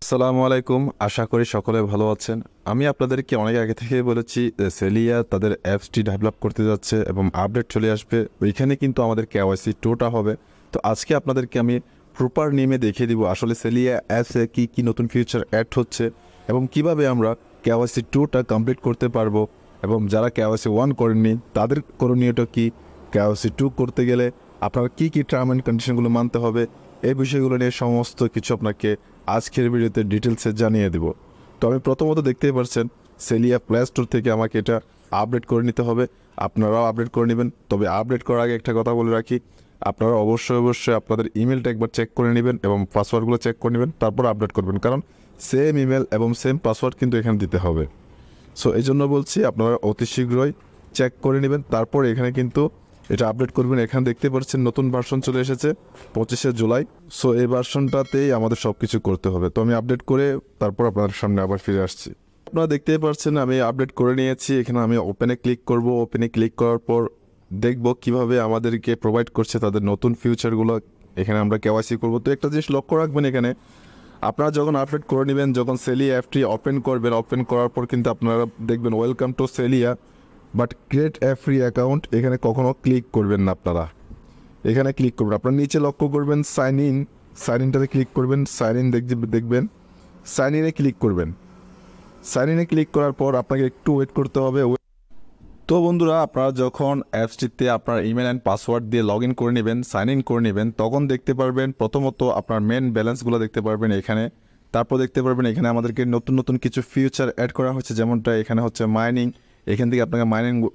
আসসালামু আলাইকুম। আশা করি সকলে ভালো আছেন। আমি আপনাদেরকে অনেক আগে থেকেই বলেছি যে সেলিয়া তাদের অ্যাপসটি ডেভেলপ করতে যাচ্ছে এবং আপডেট চলে আসবে। ওইখানে কিন্তু আমাদের কেওয়াইসি 2টা হবে। তো আজকে আপনাদেরকে আমি প্রপার নেমে দেখিয়ে দিব আসলে সেলিয়া অ্যাপসে কি নতুন ফিচার অ্যাড হচ্ছে এবং কিভাবে আমরা কেওয়াইসি 2টা কমপ্লিট করতে পারবো এবং যারা কেওয়াইসি 1 করেননি তাদের করণীয়টা কি, কেওয়াইসি 2 করতে গেলে আপনার কি টার্ম অ্যান্ড কন্ডিশনগুলো মানতে হবে, এই বিষয়গুলো নিয়ে সমস্ত কিছু আপনাকে আজকের ভিডিওতে ডিটেলসে জানিয়ে দেব। তো আমি প্রথমত দেখতেই পাচ্ছেন সেলিয়া প্লে স্টোর থেকে আমাকে এটা আপডেট করে নিতে হবে। আপনারাও আপডেট করে নেবেন। তবে আপডেট করার আগে একটা কথা বলে রাখি, আপনারা অবশ্যই আপনাদের ইমেলটা একবার চেক করে নেবেন এবং পাসওয়ার্ডগুলো চেক করে নেবেন, তারপর আপডেট করবেন, কারণ সেম ইমেল এবং সেম পাসওয়ার্ড কিন্তু এখানে দিতে হবে। সো এই জন্য বলছি আপনারা অতি শীঘ্রই চেক করে নেবেন, তারপর এখানে কিন্তু এটা আপডেট করবেন। এখানে দেখতে পাচ্ছেন নতুন ভার্সন চলে এসেছে 25শে জুলাই। সো এই ভার্সনটাতেই আমাদের সব কিছু করতে হবে। তো আমি আপডেট করে তারপর আপনাদের সামনে আবার ফিরে আসছি। আপনারা দেখতেই পাচ্ছেন আমি আপডেট করে নিয়েছি। এখানে আমি ওপেনে ক্লিক করব। ওপেনে ক্লিক করার পর দেখব কিভাবে আমাদেরকে প্রোভাইড করছে তাদের নতুন ফিউচারগুলো। এখানে আমরা কেওয়াইসি করব। তো একটা জিনিস লক্ষ্য রাখবেন, এখানে আপনারা যখন আপডেট করে নেবেন, যখন সেলিয়া অ্যাপটি ওপেন করবেন, ওপেন করার পর কিন্তু আপনারা দেখবেন welcome to সেলিয়া, but create a free account এখানে কখনো ক্লিক করবেন না। আপনারা এখানে ক্লিক করবেন, আপনারা নিচে লক্ষ্য করবেন সাইন ইনটাতে ক্লিক করবেন। সাইন ইন দেখবেন, সাইন ইনে ক্লিক করবেন। সাইন ইনে ক্লিক করার পর আপনাকে একটু ওয়েট করতে হবে। তো বন্ধুরা, আপনারা যখন অ্যাপসটিতে আপনার ইমেল অ্যান্ড পাসওয়ার্ড দিয়ে লগ ইন করে নেবেন, সাইন ইন করে নেবেন, তখন দেখতে পারবেন প্রথমত আপনার মেন ব্যালেন্সগুলো দেখতে পারবেন এখানে। তারপর দেখতে পারবেন এখানে আমাদেরকে নতুন কিছু ফিউচার অ্যাড করা হয়েছে, যেমনটা এখানে হচ্ছে মাইনিং। এখান থেকে আপনাকে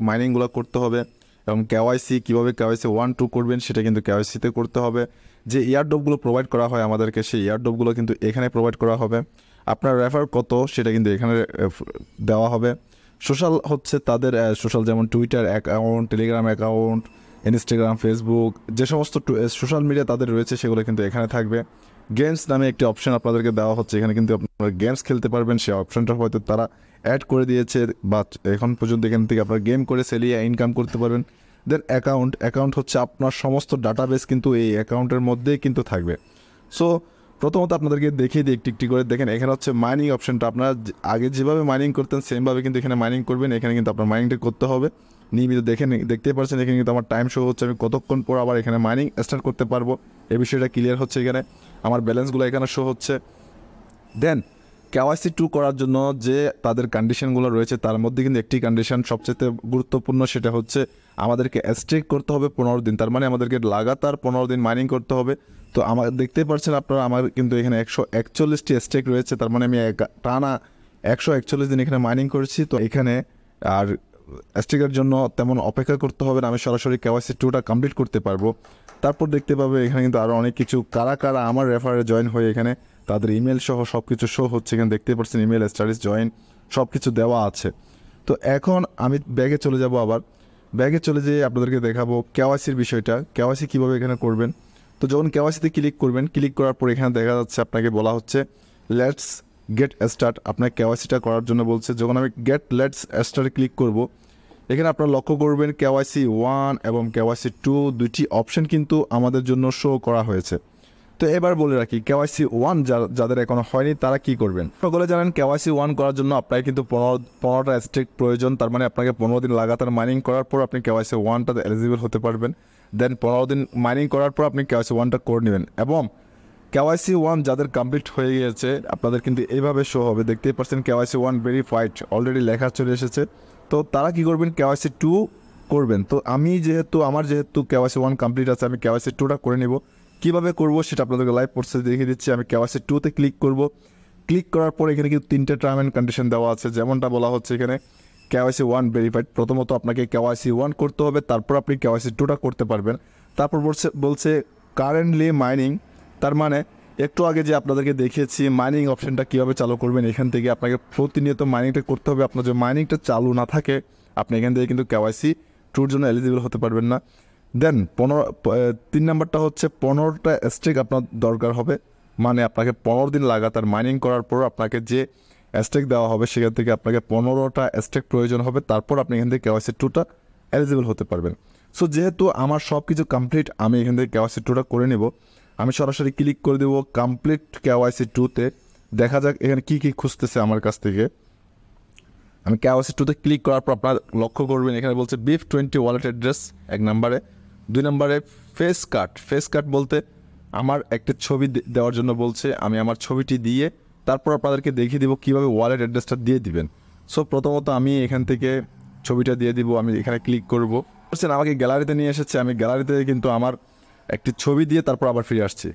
মাইনিংগুলো করতে হবে এবং কেওয়াইসি কীভাবে কেওয়াইসি 1-2 করবেন সেটা কিন্তু কেওয়াইসিতে করতে হবে। যে ইয়ারড্রপগুলো প্রোভাইড করা হয় আমাদেরকে, সেই ইয়ারড্রপগুলো কিন্তু এখানে প্রোভাইড করা হবে। আপনার রেফার কত সেটা কিন্তু এখানে দেওয়া হবে। সোশ্যাল হচ্ছে তাদের সোশ্যাল, যেমন Twitter account, Telegram account, Instagram, Facebook, যে সমস্ত সোশ্যাল মিডিয়া তাদের রয়েছে সেগুলো কিন্তু এখানে থাকবে। গেমস নামে একটি অপশন আপনাদেরকে দেওয়া হচ্ছে, এখানে কিন্তু আপনারা গেমস খেলতে পারবেন। সেই অপশনটা হয়তো তারা অ্যাড করে দিয়েছে বা এখন পর্যন্ত এখান থেকে আপনারা গেম করে সেলিয়ে ইনকাম করতে পারবেন। দেন অ্যাকাউন্ট হচ্ছে আপনার সমস্ত ডাটাবেস কিন্তু এই অ্যাকাউন্টের মধ্যেই কিন্তু থাকবে। সো প্রথমত আপনাদেরকে দেখিয়ে দিই একটি করে। দেখেন এখানে হচ্ছে মাইনিং অপশনটা, আপনারা আগে যেভাবে মাইনিং করতেন সেমভাবে কিন্তু এখানে মাইনিং করবেন। এখানে কিন্তু আপনার মাইনিংটা করতে হবে নিয়মিত। দেখতেই পাচ্ছেন এখানে কিন্তু আমার টাইম শো হচ্ছে, আমি কতক্ষণ পর আবার এখানে মাইনিং স্টার্ট করতে পারবো এই বিষয়টা ক্লিয়ার হচ্ছে। এখানে আমার ব্যালেন্সগুলো এখানে শো হচ্ছে। দেন কেওয়াইসি 2 করার জন্য যে তাদের কন্ডিশনগুলো রয়েছে তার মধ্যে কিন্তু একটি কন্ডিশন সবচেয়ে গুরুত্বপূর্ণ, সেটা হচ্ছে আমাদেরকে স্টেক করতে হবে 15 দিন। তার মানে আমাদেরকে লাগাতার 15 দিন মাইনিং করতে হবে। তো আমার দেখতে পাচ্ছেন আপনারা, আমার কিন্তু এখানে 141টি স্টেক রয়েছে। তার মানে আমি টানা 141 দিন এখানে মাইনিং করেছি। তো এখানে আর স্টেকের জন্য তেমন অপেক্ষা করতে হবে না, আমি সরাসরি কেওয়াইসি 2টা কমপ্লিট করতে পারবো। তারপর দেখতে পাবে এখানে কিন্তু আরও অনেক কিছু, কারা আমার রেফারে জয়েন হয়ে এখানে তাদের ইমেল সহ সব কিছু শো হচ্ছে। এখানে দেখতে পাচ্ছেন ইমেল, স্ট্যাটাস, জয়েন সব কিছু দেওয়া আছে। তো এখন আমি ব্যাগে চলে যাব। আবার ব্যাগে চলে যেয়ে আপনাদেরকে দেখাবো কেওয়াইসির বিষয়টা, কেওয়াইসি কীভাবে এখানে করবেন। তো যখন কেওয়াইসিতে ক্লিক করবেন, ক্লিক করার পর এখানে দেখা যাচ্ছে আপনাকে বলা হচ্ছে লেটস গেট স্টার্ট। আপনার কেওয়াইসিটা করার জন্য বলছে। যখন আমি লেটস স্টার্টে ক্লিক করব, এখানে আপনারা লক্ষ্য করবেন কেওয়াইসি 1 এবং কেওয়াইসি 2 দুইটি অপশন কিন্তু আমাদের জন্য শো করা হয়েছে। তো এবার বলে রাখি কেওয়াইসি 1 যাদের এখনো হয়নি তারা কি করবেন। সকলে জানেন কেওয়াইসি 1 করার জন্য আপনার কিন্তু 15টা স্টেক প্রয়োজন। তার মানে আপনাকে 15 দিন লাগাতার মাইনিং করার পর আপনি কেওয়াইসি 1টাতে এলিজিবল হতে পারবেন। দেন 15 দিন মাইনিং করার পর আপনি কেওয়াইসি 1টা করে নেবেন। এবং কেওয়াইসি 1 যাদের কমপ্লিট হয়ে গিয়েছে আপনাদের কিন্তু এইভাবে শো হবে, দেখতেই পাচ্ছেন কেওয়াইসি 1 ভেরিফাইড অলরেডি লেখা চলে এসেছে। তো তারা কি করবেন, কেওয়াইসি 2 করবেন। তো আমার যেহেতু কেওয়াইসি 1 কমপ্লিট আছে, আমি কেওয়াইসি 2টা করে নিব। কীভাবে করব সেটা আপনাদেরকে লাইভ প্রসেস দেখিয়ে দিচ্ছি। আমি কেওয়াইসি 2তে ক্লিক করব। ক্লিক করার পর এখানে কিন্তু 3টে টার্ম অ্যান্ড কন্ডিশন দেওয়া আছে, যেমনটা বলা হচ্ছে এখানে কেওয়াইসি 1 ভেরিফাইড। প্রথমত আপনাকে কেওয়াইসি 1 করতে হবে, তারপর আপনি কেওয়াইসি 2টা করতে পারবেন। তারপর বলছে কারেন্টলি মাইনিং। তার মানে একটু আগে যে আপনাদেরকে দেখিয়েছি মাইনিং অপশনটা কীভাবে চালু করবেন, এখান থেকে আপনাকে প্রতিনিয়ত মাইনিংটা করতে হবে। আপনার যদি মাইনিংটা চালু না থাকে আপনি এখান থেকে কিন্তু কেওয়াইসি 2-র জন্য এলিজিবল হতে পারবেন না। দেন 3 নাম্বারটা হচ্ছে 15টা স্টেক আপনার দরকার হবে। মানে আপনাকে 15 দিন লাগাতার মাইনিং করার পর আপনাকে যে স্টেক দেওয়া হবে সেখান থেকে আপনাকে 15টা স্টেক প্রয়োজন হবে। তারপর আপনি এখান থেকে কেওয়াইসি 2টা এলিজিবল হতে পারবেন। সো যেহেতু আমার সব কিছু কমপ্লিট, আমি এখান থেকে কেওয়াইসি 2টা করে নেব। আমি সরাসরি ক্লিক করে দেবো কমপ্লিট কেওয়াইসি 2তে। দেখা যাক এখানে কী কী খুঁজতেছে আমার কাছ থেকে। আমি KYC 2-তে ক্লিক করার পর আপনারা লক্ষ্য করবেন এখানে বলছে BIF20 ওয়ালেট অ্যাড্রেস 1 নম্বরে। 2 নম্বরে ফেস কাট বলতে আমার একটা ছবি দেওয়ার জন্য বলছে। আমি আমার ছবিটি দিয়ে তারপর আপনাদেরকে দেখিয়ে দিব কীভাবে ওয়ালেট অ্যাড্রেসটা দিয়ে দিবেন। সো প্রথমত আমি এখান থেকে ছবিটা দিয়ে দিব। আমি এখানে ক্লিক করব। বলছেন আমাকে গ্যালারিতে নিয়ে এসেছে, আমি গ্যালারিতে কিন্তু আমার একটি ছবি দিয়ে তারপর আবার ফিরে আসছি।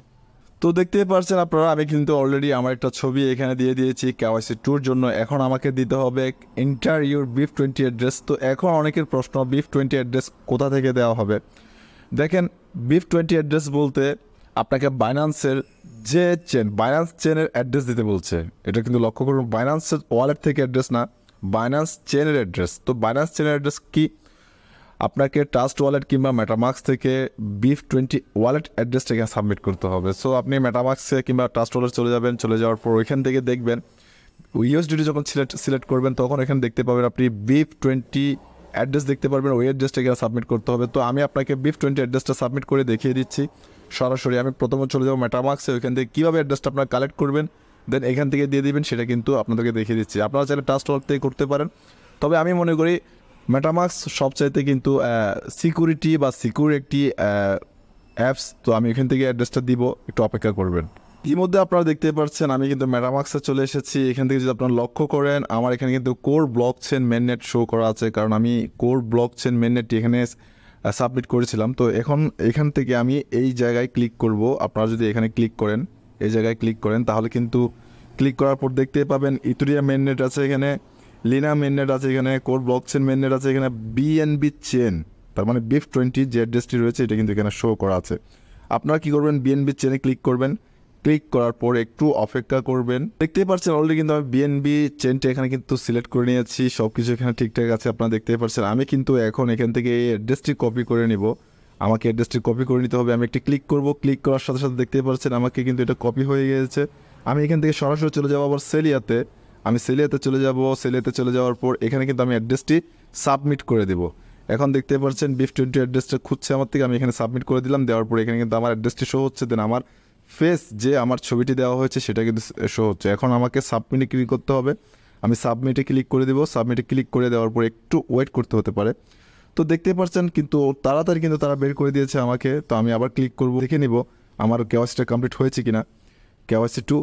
তো দেখতেই পারছেন আপনারা আমি কিন্তু অলরেডি আমার একটা ছবি এখানে দিয়ে দিয়েছি KYC 2-র জন্য। এখন আমাকে দিতে হবে এন্টার ইউর BIF20 অ্যাড্রেস। তো এখন অনেকের প্রশ্ন BIF20 অ্যাড্রেস কোথা থেকে দেওয়া হবে। দেখেন BIF20 অ্যাড্রেস বলতে আপনাকে বাইন্যান্সের যে বাইন্যান্স চেনের অ্যাড্রেস দিতে বলছে। এটা কিন্তু লক্ষ্য করুন, বাইন্যান্সের ওয়ালেট থেকে অ্যাড্রেস না, বাইন্যান্স চেনের অ্যাড্রেস। তো বাইন্যান্স চেনের অ্যাড্রেস কি, আপনাকে ট্রাস্ট ওয়ালেট কিংবা মেটামাক্স থেকে BIF20 ওয়ালেট অ্যাড্রেসটা এখানে সাবমিট করতে হবে। সো আপনি মেটামাক্সে কিংবা ট্রাস্ট ওয়ালেট চলে যাবেন, চলে যাওয়ার পর ওইখান থেকে দেখবেন USDT যখন সিলেক্ট করবেন তখন এখানে দেখতে পাবেন আপনি BIF20 অ্যাড্রেস দেখতে পারবেন, ওই অ্যাড্রেসটা এখানে সাবমিট করতে হবে। তো আমি আপনাকে BIF20 অ্যাড্রেসটা সাবমিট করে দেখিয়ে দিচ্ছি সরাসরি। আমি প্রথমে চলে যাবো মেটামাক্সে, ওইখান থেকে কীভাবে অ্যাড্রেসটা আপনারা কালেক্ট করবেন দেন এখান থেকে দিয়ে দিবেন সেটা কিন্তু আপনাদেরকে দেখিয়ে দিচ্ছি। আপনারা চাইলে ট্রাস্ট ওয়ালেট থেকে করতে পারেন, তবে আমি মনে করি মেটামাক্স সবচাইতে কিন্তু সিকিউরিটি বা সিকিউর একটি অ্যাপস। তো আমি এখান থেকে অ্যাড্রেসটা দিব, একটু অপেক্ষা করবেন। ইতিমধ্যে আপনারা দেখতে পাচ্ছেন আমি কিন্তু মেটামাক্সে চলে এসেছি। এখান থেকে যদি আপনারা লক্ষ্য করেন আমার এখানে কিন্তু কোর ব্লকচেন মেননেট শো করা আছে, কারণ আমি কোর ব্লকচেন মেননেটটি এখানে সাবমিট করেছিলাম। তো এখান থেকে আমি এই জায়গায় ক্লিক করব। আপনারা যদি এখানে ক্লিক করেন, এই জায়গায় ক্লিক করেন, তাহলে কিন্তু ক্লিক করার পর দেখতে পাবেন ইথেরিয়াম মেননেট আছে এখানে, লিনা মেননেট আছে এখানে, কোর ব্লকচেন মেননেট আছে এখানে, BNB চেন, তার মানে BIF20 যে অ্যাড্রেসটি রয়েছে এটা কিন্তু এখানে শো করা আছে। আপনারা কী করবেন, BNB চেনে ক্লিক করবেন। ক্লিক করার পর একটু অপেক্ষা করবেন। দেখতেই পাচ্ছেন অলরেডি কিন্তু আমি BNB চেনটা এখানে কিন্তু সিলেক্ট করে নিয়েছি, সব কিছু এখানে ঠিকঠাক আছে আপনারা দেখতেই পাচ্ছেন। আমি কিন্তু এখন এখান থেকে এই অ্যাড্রেসটি কপি করে নিব। আমাকে অ্যাড্রেসটি কপি করে নিতে হবে। আমি একটি ক্লিক করব, ক্লিক করার সাথে সাথে দেখতেই পাচ্ছেন আমাকে কিন্তু এটা কপি হয়ে গিয়েছে। আমি এখান থেকে সরাসরি চলে যাবো আবার সেলিয়াতে। আমি সেলিয়াতে চলে যাব, সেলিয়াতে চলে যাওয়ার পর এখানে কিন্তু আমি অ্যাড্রেসটি সাবমিট করে দেব। এখন দেখতে পাচ্ছেন BIF20 অ্যাড্রেসটা খুঁজছে আমার থেকে, আমি এখানে সাবমিট করে দিলাম। দেওয়ার পর এখানে কিন্তু আমার অ্যাড্রেসটি শো হচ্ছে, দেন আমার ফেস যে আমার ছবিটি দেওয়া হয়েছে সেটা কিন্তু শো হচ্ছে। এখন আমাকে সাবমিটে ক্লিক করতে হবে। আমি সাবমিটে ক্লিক করে দেবো। সাবমিটে ক্লিক করে দেওয়ার পর একটু ওয়েট করতে হতে পারে। তো দেখতে পাচ্ছেন কিন্তু তাড়াতাড়ি কিন্তু তারা বের করে দিয়েছে আমাকে। তো আমি আবার ক্লিক করব, দেখে নিব আমার KYCটা কমপ্লিট হয়েছে কিনা। KYC 2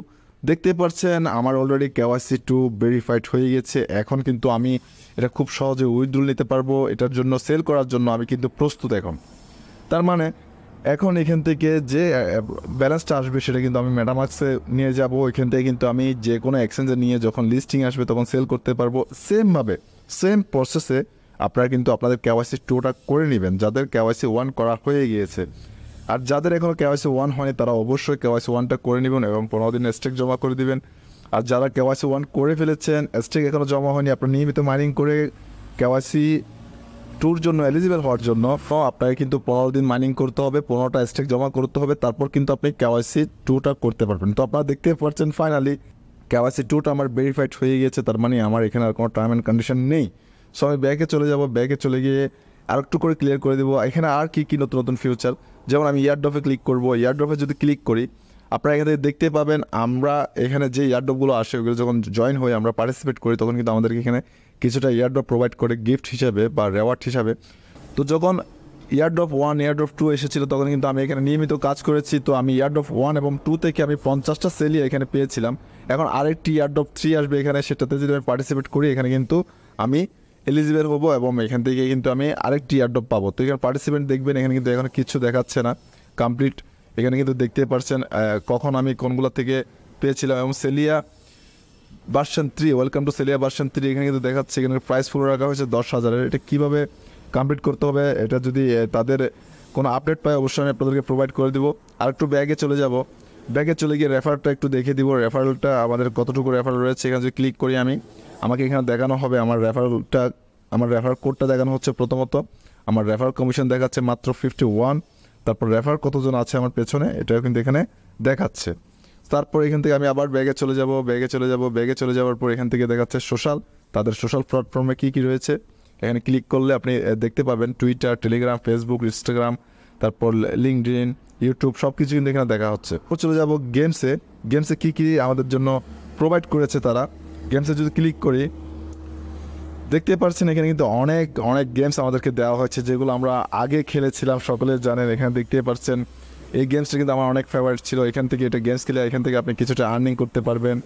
দেখতে পাচ্ছেন আমার অলরেডি KYC 2 ভেরিফাইড হয়ে গেছে। এখন কিন্তু আমি এটা খুব সহজে উইথড্রল নিতে পারবো। এটার জন্য সেল করার জন্য আমি কিন্তু প্রস্তুত এখন। তার মানে এখন এখান থেকে যে ব্যালেন্সটা আসবে সেটা কিন্তু আমি মেটামাক্সে নিয়ে যাব। ওইখান থেকে কিন্তু আমি যে কোনো এক্সচেঞ্জে নিয়ে যখন লিস্টিং আসবে তখন সেল করতে পারবো। সেমভাবে সেম প্রসেসে আপনারা কিন্তু আপনাদের KYC 2টা করে নেবেন যাদের KYC 1 করা হয়ে গিয়েছে। আর যাদের এখনও KYC 1 হয়নি তারা অবশ্যই KYC 1টা করে নেবেন এবং 15 দিন স্টেক জমা করে দিবেন। আর যারা KYC 1 করে ফেলেছেন, স্টেক এখনও জমা হয়নি, আপনারা নিয়মিত মাইনিং করে KYC 2-র জন্য এলিজিবল হওয়ার জন্য আপনাকে কিন্তু 15 দিন মাইনিং করতে হবে, 15টা স্টেক জমা করতে হবে, তারপর কিন্তু আপনি KYC 2টা করতে পারবেন। তো আপনারা দেখতে পাচ্ছেন ফাইনালি KYC 2টা আমার ভেরিফাইড হয়ে গিয়েছে। তার মানে আমার এখানে আর কোনো টার্ম অ্যান্ড কন্ডিশন নেই। সো আমি ব্যাকে চলে যাব, ব্যাকে চলে গিয়ে আর একটু করে ক্লিয়ার করে দেবো এখানে আর কী নতুন নতুন ফিউচার। যেমন আমি ইয়ারড্রপে ক্লিক করব। ইয়ারড্রপে যদি ক্লিক করি আপনারা এখানে দেখতে পাবেন আমরা এখানে যে ইয়ারড্রপগুলো আসে ওগুলো যখন জয়েন হয়ে আমরা পার্টিসিপেট করি তখন কিন্তু আমাদেরকে এখানে কিছুটা ইয়ারড্রপ প্রোভাইড করে গিফট হিসাবে বা রেওয়ার্ড হিসাবে। তো যখন ইয়ারড্রপ 1 ইয়ারড্রপ 2 এসেছিলো তখন কিন্তু আমি এখানে নিয়মিত কাজ করেছি। তো আমি ইয়ারড্রপ 1 এবং 2 থেকে আমি 50টা সেলই এখানে পেয়েছিলাম। এখন আরেকটি ইয়ারড্রপ 3 আসবে এখানে, সেটাতে যদি আমি পার্টিসিপেট করি এখানে কিন্তু আমি এলিজিবল হবো এবং এখান থেকে কিন্তু আমি আরেকটি ইয়ারড্রপ পাবো। তো এখানে পার্টিসিপেন্ট দেখবেন এখানে কিন্তু এখন কিছু দেখাচ্ছে না, কমপ্লিট। এখানে কিন্তু দেখতে পাচ্ছেন কখন আমি কোনগুলো থেকে পেয়েছিলাম। এবং সেলিয়া ভার্সন 3, ওয়েলকাম টু সেলিয়া ভার্সন 3 এখানে কিন্তু দেখাচ্ছে। এখানে প্রাইস পুরো রাখা হয়েছে 10,000-এর। এটা কীভাবে কমপ্লিট করতে হবে এটা যদি তাদের কোনো আপডেট পায় অবশ্যই আমি আপনাদেরকে প্রোভাইড করে দিব। আর একটু ব্যাগে চলে যাব, ব্যাগে চলে গিয়ে রেফারটা একটু দেখে দিব, রেফারেলটা আমাদের কতটুকু রেফারেল রয়েছে। এখানে যদি ক্লিক করি আমাকে এখানে দেখানো হবে আমার রেফার কোডটা দেখানো হচ্ছে। প্রথমত আমার রেফার কমিশন দেখাচ্ছে মাত্র 51। তারপর রেফার কতজন আছে আমার পেছনে এটাও কিন্তু এখানে দেখাচ্ছে। তারপর এখান থেকে আমি আবার ব্যাগে চলে যাব, ব্যাগে চলে যাওয়ার পর এখান থেকে দেখাচ্ছে সোশ্যাল, তাদের সোশ্যাল প্ল্যাটফর্মে কী রয়েছে। এখানে ক্লিক করলে আপনি দেখতে পাবেন টুইটার, টেলিগ্রাম, ফেসবুক, ইনস্টাগ্রাম, তারপর লিঙ্কডইন, ইউটিউব সব কিছু কিন্তু এখানে দেখা হচ্ছে। চলে যাব গেমসে কী আমাদের জন্য প্রোভাইড করেছে তারা। গেমসে যদি ক্লিক করি দেখতে পাচ্ছেন এখানে কিন্তু অনেক অনেক গেমস আমাদেরকে দেওয়া হয়েছে, যেগুলো আমরা আগে খেলেছিলাম, সকলে জানেন। এখানে দেখতে পাচ্ছেন এই গেমসটা কিন্তু আমার অনেক ফেভারিট ছিল। এখান থেকে এটা গেমস খেলে এখান থেকে আপনি কিছুটা আর্নিং করতে পারবেন।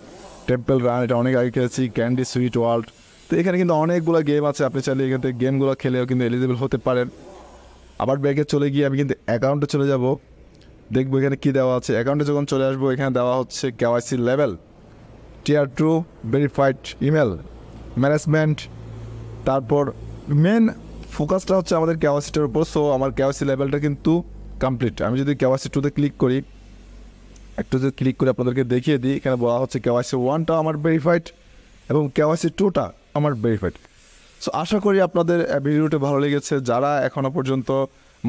টেম্পল রান, এটা অনেক আগে খেলেছি। ক্যান্ডি সুইট ওয়ার্ল্ড, তো এখানে কিন্তু অনেকগুলো গেম আছে, আপনি চাইলে এখান থেকে গেমগুলো খেলেও কিন্তু এলিজিবল হতে পারেন। আবার ব্যাগে চলে গিয়ে আমি কিন্তু অ্যাকাউন্টে চলে যাব, দেখবো এখানে কী দেওয়া আছে। অ্যাকাউন্টে যখন চলে আসবো এখানে দেওয়া হচ্ছে KYC লেভেল, টিয়ার 2 ভেরিফাইড ইমেল, ম্যানেজমেন্ট, তারপর মেন ফোকাসটা হচ্ছে আমাদের KYCটার উপর। সো আমার KYC লেভেলটা কিন্তু কমপ্লিট। আমি যদি KYC 2তে ক্লিক করি, একটু যদি ক্লিক করে আপনাদেরকে দেখিয়ে দিই, এখানে বলা হচ্ছে KYC 1টা আমার ভেরিফাইড এবং KYC 2টা আমার ভেরিফাইড। সো আশা করি আপনাদের ভিডিওটা ভালো লেগেছে। যারা এখনও পর্যন্ত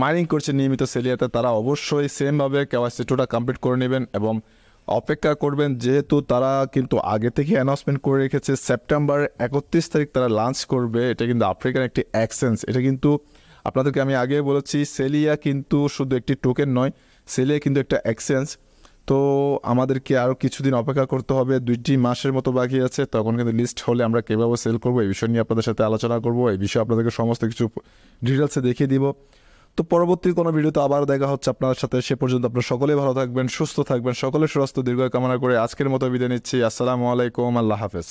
মাইনিং করছে নিয়মিত সেলিয়াতে, তারা অবশ্যই সেমভাবে KYC 2টা কমপ্লিট করে নেবেন এবং অপেক্ষা করবেন, যেহেতু তারা কিন্তু আগে থেকে অ্যানাউন্সমেন্ট করে রেখেছে সেপ্টেম্বর 31 তারিখ তারা লঞ্চ করবে। এটা কিন্তু আফ্রিকার একটি এক্সচেঞ্জ। এটা কিন্তু আপনাদেরকে আমি আগে বলেছি, সেলিয়া কিন্তু শুধু একটি টোকেন নয়, সেলিয়া কিন্তু একটা এক্সচেঞ্জ। তো আমাদেরকে আরও কিছুদিন অপেক্ষা করতে হবে, 2টি মাসের মতো বাকি আছে। তখন কিন্তু লিস্ট হলে আমরা কীভাবে সেল করবো এই বিষয় নিয়ে আপনাদের সাথে আলোচনা করবো। এই বিষয়ে আপনাদেরকে সমস্ত কিছু ডিটেলসে দেখিয়ে দিব। তো পরবর্তী কোনো ভিডিওতে আবার দেখা হচ্ছে আপনাদের সাথে। সে পর্যন্ত আপনারা সকলেই ভালো থাকবেন, সুস্থ থাকবেন, সকলের সুস্বাস্থ্য দীর্ঘ কামনা করে আজকের মতো বিদায় নিচ্ছি। আসসালামু আলাইকুম, আল্লাহ হাফেজ।